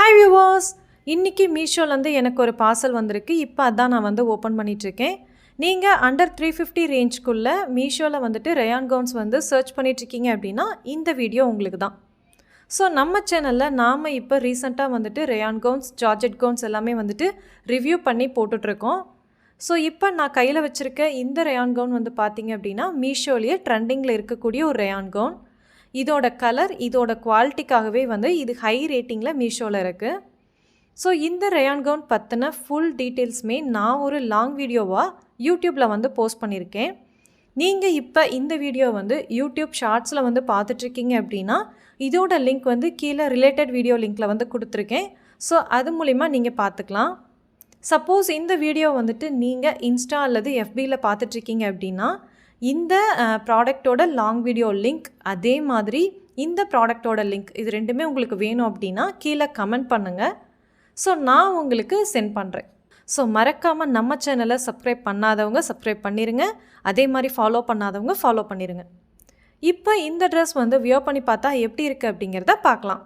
Hi viewers, இன்னைக்கு மீஷோலேருந்து எனக்கு ஒரு பார்சல் வந்திருக்கு. இப்போ அதான் நான் வந்து ஓப்பன் பண்ணிகிட்ருக்கேன். நீங்கள் அண்டர் 350 ரேஞ்சுக்குள்ளே மீஷோவில் வந்துட்டு ரயான் கவுன்ஸ் வந்து சர்ச் பண்ணிகிட்ருக்கீங்க அப்படின்னா இந்த வீடியோ உங்களுக்கு தான். ஸோ நம்ம சேனலில் நாம் இப்போ ரீசெண்டாக வந்துட்டு ரயான் கவுன்ஸ், ஜார்ஜெட் கவுன்ஸ் எல்லாமே வந்துட்டு ரிவ்யூ பண்ணி போட்டுட்ருக்கோம். ஸோ இப்போ நான் கையில் வச்சுருக்க இந்த ரயான் கவுன் வந்து பார்த்திங்க அப்படின்னா மீஷோலேயே ட்ரெண்டிங்கில் இருக்கக்கூடிய ஒரு ரயான் கவுன். இதோட கலர், இதோட குவாலிட்டிக்காகவே வந்து இது ஹை ரேட்டிங்கில் மீஷோவில் இருக்குது. ஸோ இந்த ரயான் கவுன் பற்றின ஃபுல் டீட்டெயில்ஸுமே நான் ஒரு லாங் வீடியோவாக யூடியூப்பில் வந்து போஸ்ட் பண்ணியிருக்கேன். நீங்கள் இப்போ இந்த வீடியோ வந்து யூடியூப் ஷார்ட்ஸில் வந்து பார்த்துட்ருக்கீங்க அப்படின்னா இதோட லிங்க் வந்து கீழே ரிலேட்டட் வீடியோ லிங்க்கில் வந்து கொடுத்துருக்கேன். ஸோ அது மூலிமா நீங்கள் பார்த்துக்கலாம். சப்போஸ் இந்த வீடியோ வந்துட்டு நீங்கள் இன்ஸ்டா அல்லது எஃபியில் பார்த்துட்ருக்கீங்க அப்படின்னா இந்த ப்ராடக்டோட லாங் வீடியோ லிங்க், அதே மாதிரி இந்த ப்ராடக்டோட லிங்க், இது ரெண்டுமே உங்களுக்கு வேணும் அப்படின்னா கீழே கமெண்ட் பண்ணுங்கள். ஸோ நான் உங்களுக்கு சென்ட் பண்ணுறேன். ஸோ மறக்காமல் நம்ம சேனலை சப்ஸ்கிரைப் பண்ணாதவங்க சப்ஸ்கிரைப் பண்ணிடுங்க. அதே மாதிரி ஃபாலோ பண்ணாதவங்க ஃபாலோ பண்ணிடுங்க. இப்போ இந்த ட்ரெஸ் வந்து வியர் பண்ணி பார்த்தா எப்படி இருக்குது அப்படிங்கிறத பார்க்கலாம்.